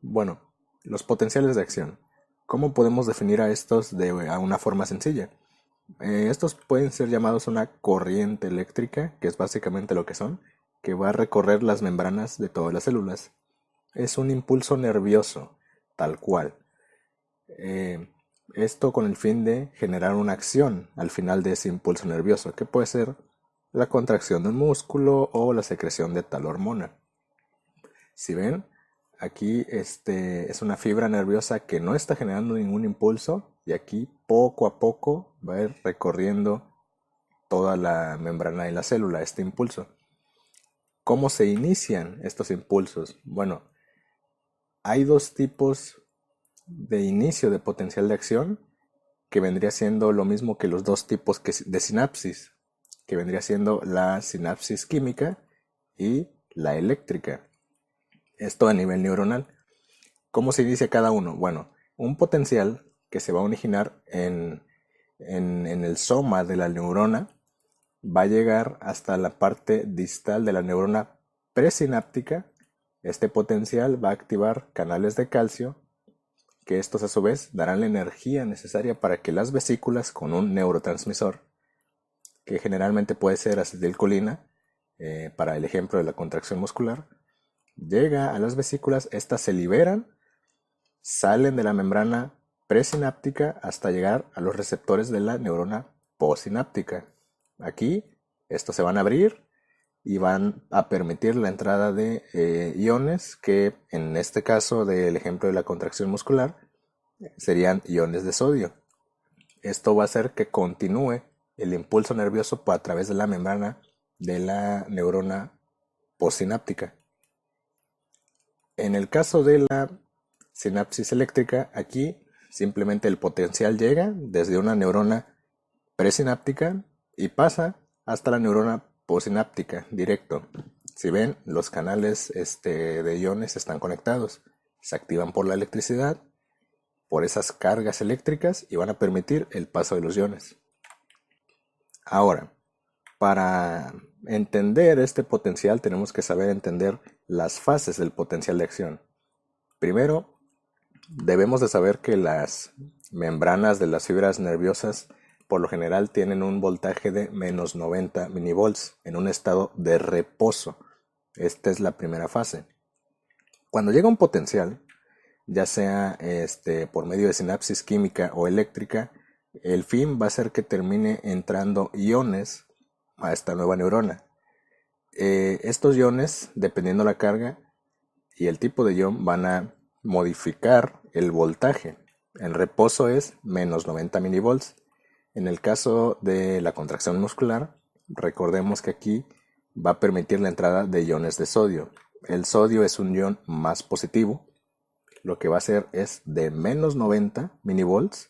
Bueno, los potenciales de acción. ¿Cómo podemos definir a estos a una forma sencilla? Estos pueden ser llamados una corriente eléctrica, que es básicamente lo que son, que va a recorrer las membranas de todas las células. Es un impulso nervioso, tal cual. Eh, Esto con el fin de generar una acción al final de ese impulso nervioso, que puede ser la contracción de un músculo o la secreción de tal hormona. Si ven, aquí es una fibra nerviosa que no está generando ningún impulso y aquí poco a poco va a ir recorriendo toda la membrana de la célula este impulso. ¿Cómo se inician estos impulsos? Bueno, hay dos tipos de inicio de potencial de acción que vendría siendo lo mismo que los dos tipos de sinapsis, que vendría siendo la sinapsis química y la eléctrica. Esto a nivel neuronal. ¿Cómo se inicia cada uno? Bueno, un potencial que se va a originar en el soma de la neurona va a llegar hasta la parte distal de la neurona presináptica. Este potencial va a activar canales de calcio, que estos a su vez darán la energía necesaria para que las vesículas con un neurotransmisor, que generalmente puede ser acetilcolina, para el ejemplo de la contracción muscular, llega a las vesículas, estas se liberan, salen de la membrana presináptica hasta llegar a los receptores de la neurona postsináptica. Aquí estos se van a abrir y van a permitir la entrada de iones que en este caso del ejemplo de la contracción muscular serían iones de sodio. Esto va a hacer que continúe el impulso nervioso a través de la membrana de la neurona postsináptica. En el caso de la sinapsis eléctrica, aquí simplemente el potencial llega desde una neurona presináptica y pasa hasta la neurona postsináptica directo. Si ven, los canales de iones están conectados, se activan por la electricidad, por esas cargas eléctricas y van a permitir el paso de los iones. Ahora, para entender este potencial tenemos que saber entender las fases del potencial de acción. Primero, debemos de saber que las membranas de las fibras nerviosas por lo general tienen un voltaje de menos 90 milivolts en un estado de reposo. Esta es la primera fase. Cuando llega un potencial, ya sea por medio de sinapsis química o eléctrica, el fin va a ser que termine entrando iones a esta nueva neurona. Estos iones, dependiendo la carga y el tipo de ion, van a modificar el voltaje. En reposo es menos 90 milivolts. En el caso de la contracción muscular, recordemos que aquí va a permitir la entrada de iones de sodio. El sodio es un ion más positivo. Lo que va a hacer es de menos 90 milivolts,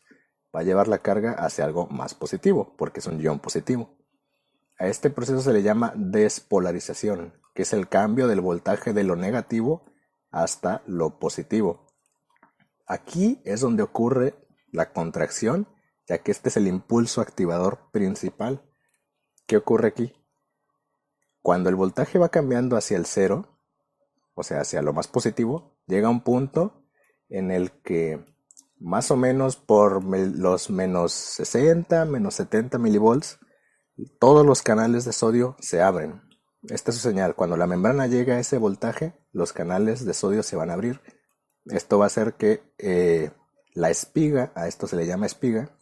va a llevar la carga hacia algo más positivo, porque es un ion positivo. A este proceso se le llama despolarización, que es el cambio del voltaje de lo negativo hasta lo positivo. Aquí es donde ocurre la contracción, ya que este es el impulso activador principal. ¿Qué ocurre aquí? Cuando el voltaje va cambiando hacia el cero, o sea, hacia lo más positivo, llega a un punto en el que más o menos por los menos 60, menos 70 milivolts, todos los canales de sodio se abren. Esta es su señal. Cuando la membrana llega a ese voltaje, los canales de sodio se van a abrir. Esto va a hacer que la espiga, a esto se le llama espiga,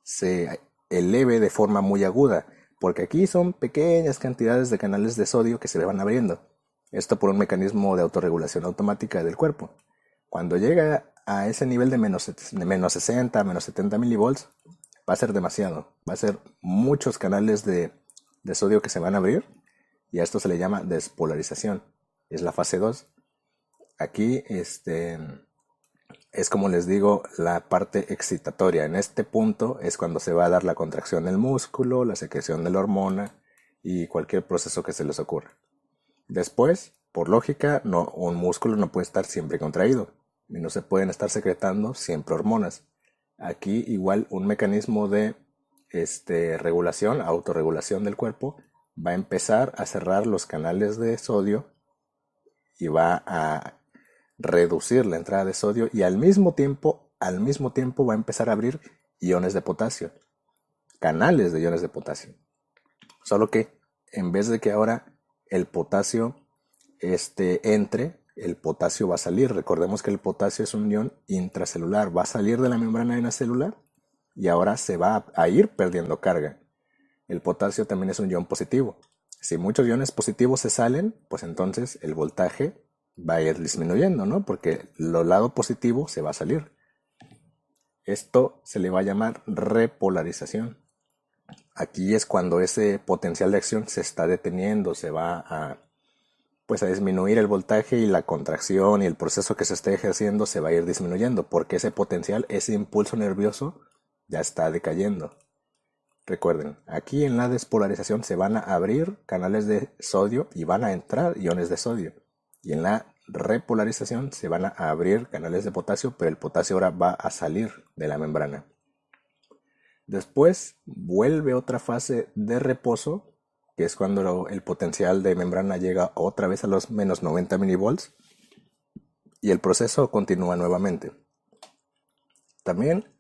se eleve de forma muy aguda, porque aquí son pequeñas cantidades de canales de sodio que se le van abriendo. Esto por un mecanismo de autorregulación automática del cuerpo. Cuando llega a ese nivel de menos 60, menos 70 milivolts, va a ser demasiado. Va a ser muchos canales de sodio que se van a abrir y a esto se le llama despolarización. Es la fase 2. Aquí es como les digo la parte excitatoria. En este punto es cuando se va a dar la contracción del músculo, la secreción de la hormona y cualquier proceso que se les ocurra. Después, por lógica, un músculo no puede estar siempre contraído y no se pueden estar secretando siempre hormonas. Aquí igual un mecanismo de regulación, autorregulación del cuerpo, va a empezar a cerrar los canales de sodio y va a reducir la entrada de sodio y al mismo tiempo va a empezar a abrir iones de potasio, canales de iones de potasio. Solo que en vez de que ahora el potasio entre, el potasio va a salir. Recordemos que el potasio es un ion intracelular, va a salir de la membrana de una célula y ahora se va a ir perdiendo carga. El potasio también es un ion positivo. Si muchos iones positivos se salen, pues entonces el voltaje va a ir disminuyendo, ¿no? Porque lo lado positivo se va a salir. Esto se le va a llamar repolarización. Aquí es cuando ese potencial de acción se está deteniendo, se va a disminuir el voltaje y la contracción y el proceso que se esté ejerciendo se va a ir disminuyendo porque ese potencial, ese impulso nervioso ya está decayendo. Recuerden, aquí en la despolarización se van a abrir canales de sodio y van a entrar iones de sodio. Y en la repolarización se van a abrir canales de potasio, pero el potasio ahora va a salir de la membrana. Después vuelve otra fase de reposo, que es cuando el potencial de membrana llega otra vez a los menos 90 milivolts y el proceso continúa nuevamente. También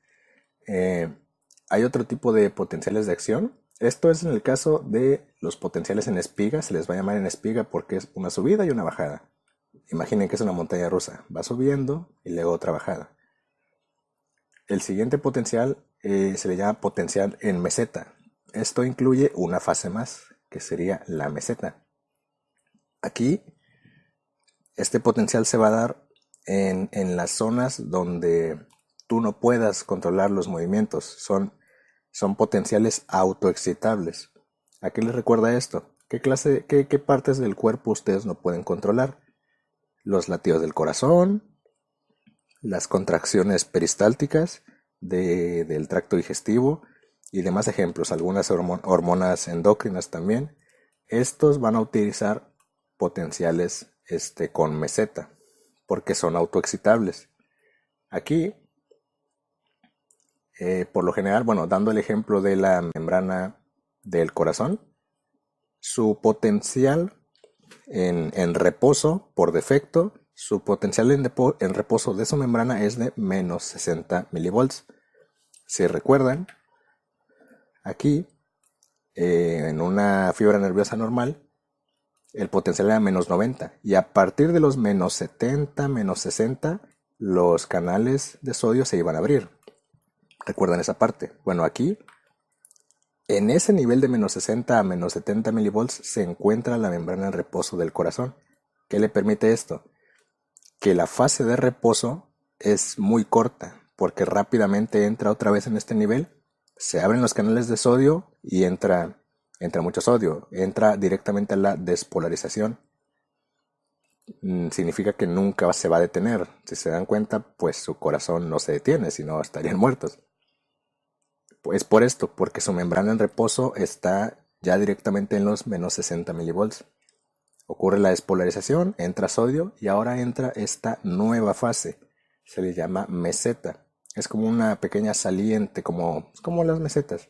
hay otro tipo de potenciales de acción. Esto es en el caso de los potenciales en espiga, se les va a llamar en espiga porque es una subida y una bajada. Imaginen que es una montaña rusa, va subiendo y luego otra bajada. El siguiente potencial se le llama potencial en meseta. Esto incluye una fase más, que sería la meseta. Aquí, este potencial se va a dar en las zonas donde tú no puedas controlar los movimientos. Son potenciales autoexcitables. ¿A qué les recuerda esto? ¿Qué partes del cuerpo ustedes no pueden controlar? Los latidos del corazón, las contracciones peristálticas del tracto digestivo y demás ejemplos, algunas hormonas endócrinas también. Estos van a utilizar potenciales con meseta porque son autoexcitables. Aquí, por lo general, dando el ejemplo de la membrana del corazón, su potencial en reposo por defecto, su potencial en reposo de su membrana es de menos 60 milivolts. Si recuerdan, aquí en una fibra nerviosa normal el potencial era menos 90 y a partir de los menos 70, menos 60 los canales de sodio se iban a abrir. ¿Recuerdan esa parte? Bueno, aquí en ese nivel de menos 60 a menos 70 milivolts se encuentra la membrana en reposo del corazón. ¿Qué le permite esto? Que la fase de reposo es muy corta porque rápidamente entra otra vez en este nivel, se abren los canales de sodio y entra mucho sodio, entra directamente a la despolarización. Significa que nunca se va a detener. Si se dan cuenta, pues su corazón no se detiene, si no estarían muertos. Pues por esto, porque su membrana en reposo está ya directamente en los menos 60 milivolts. Ocurre la despolarización, entra sodio y ahora entra esta nueva fase. Se le llama meseta. Es como una pequeña saliente, como las mesetas.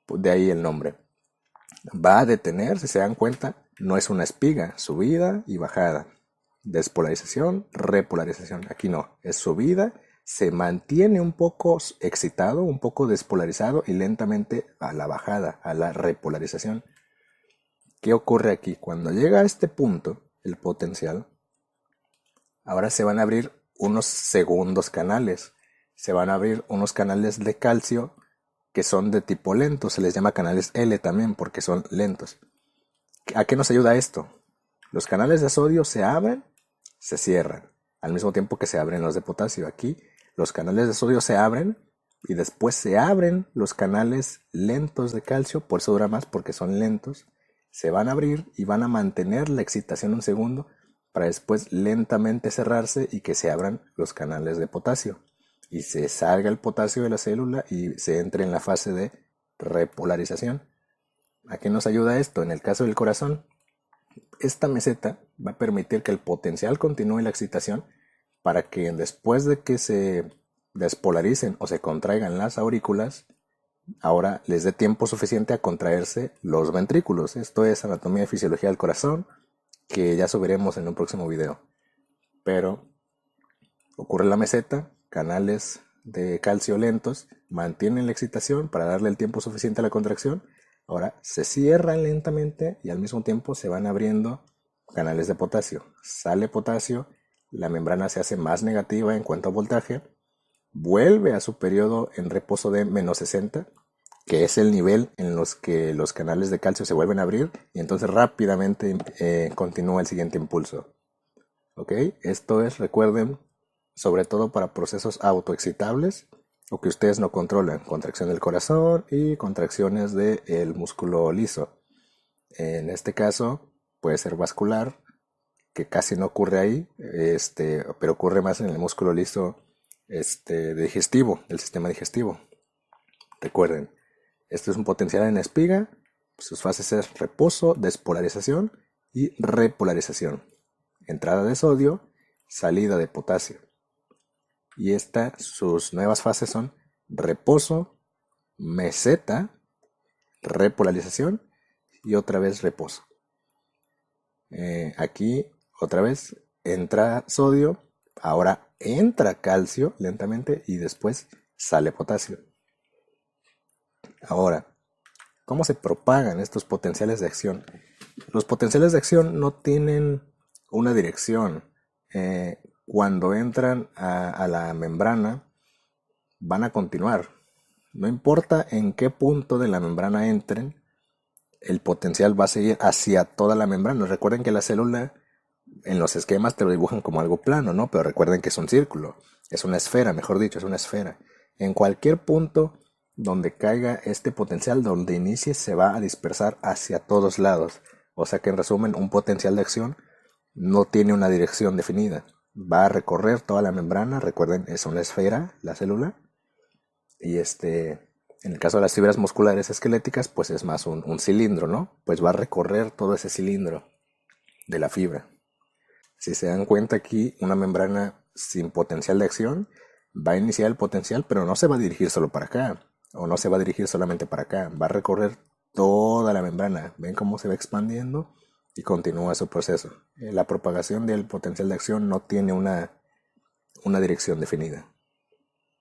De ahí el nombre. Va a detener, si se dan cuenta, no es una espiga, subida y bajada. Despolarización, repolarización. Aquí no, es subida, se mantiene un poco excitado, un poco despolarizado y lentamente a la bajada, a la repolarización. ¿Qué ocurre aquí? Cuando llega a este punto, el potencial, ahora se van a abrir unos segundos canales. Se van a abrir unos canales de calcio que son de tipo lento. Se les llama canales L también porque son lentos. ¿A qué nos ayuda esto? Los canales de sodio se abren, se cierran, al mismo tiempo que se abren los de potasio. Aquí los canales de sodio se abren y después se abren los canales lentos de calcio, por eso dura más porque son lentos. Se van a abrir y van a mantener la excitación un segundo para después lentamente cerrarse y que se abran los canales de potasio y se salga el potasio de la célula y se entre en la fase de repolarización. ¿A qué nos ayuda esto? En el caso del corazón, esta meseta va a permitir que el potencial continúe la excitación para que después de que se despolaricen o se contraigan las aurículas, ahora les dé tiempo suficiente a contraerse los ventrículos. Esto es anatomía y fisiología del corazón, que ya subiremos en un próximo video. Pero ocurre la meseta, canales de calcio lentos mantienen la excitación para darle el tiempo suficiente a la contracción. Ahora se cierran lentamente y al mismo tiempo se van abriendo canales de potasio. Sale potasio, la membrana se hace más negativa en cuanto a voltaje, vuelve a su periodo en reposo de menos 60, que es el nivel en los que los canales de calcio se vuelven a abrir, y entonces rápidamente continúa el siguiente impulso. ¿Ok? Esto es, recuerden, sobre todo para procesos autoexcitables o que ustedes no controlan, contracción del corazón y contracciones del músculo liso. En este caso puede ser vascular, que casi no ocurre ahí, pero ocurre más en el músculo liso digestivo, del sistema digestivo. Recuerden, esto es un potencial en espiga, sus fases es reposo, despolarización y repolarización. Entrada de sodio, salida de potasio. Y sus nuevas fases son reposo, meseta, repolarización y otra vez reposo. Aquí otra vez entra sodio, ahora entra calcio lentamente y después sale potasio. Ahora, ¿cómo se propagan estos potenciales de acción? Los potenciales de acción no tienen una dirección. Cuando entran a la membrana, van a continuar. No importa en qué punto de la membrana entren, el potencial va a seguir hacia toda la membrana. Recuerden que la célula en los esquemas te lo dibujan como algo plano, ¿no? Pero recuerden que es un círculo, es una esfera, mejor dicho, es una esfera. En cualquier punto donde caiga este potencial, donde inicie, se va a dispersar hacia todos lados. O sea que en resumen, un potencial de acción no tiene una dirección definida. Va a recorrer toda la membrana, recuerden, es una esfera, la célula. Y en el caso de las fibras musculares esqueléticas, pues es más un cilindro, ¿no? Pues va a recorrer todo ese cilindro de la fibra. Si se dan cuenta aquí, una membrana sin potencial de acción va a iniciar el potencial, pero no se va a dirigir solo para acá, o no se va a dirigir solamente para acá, va a recorrer toda la membrana. ¿Ven cómo se va expandiendo? Y continúa su proceso. La propagación del potencial de acción no tiene una dirección definida.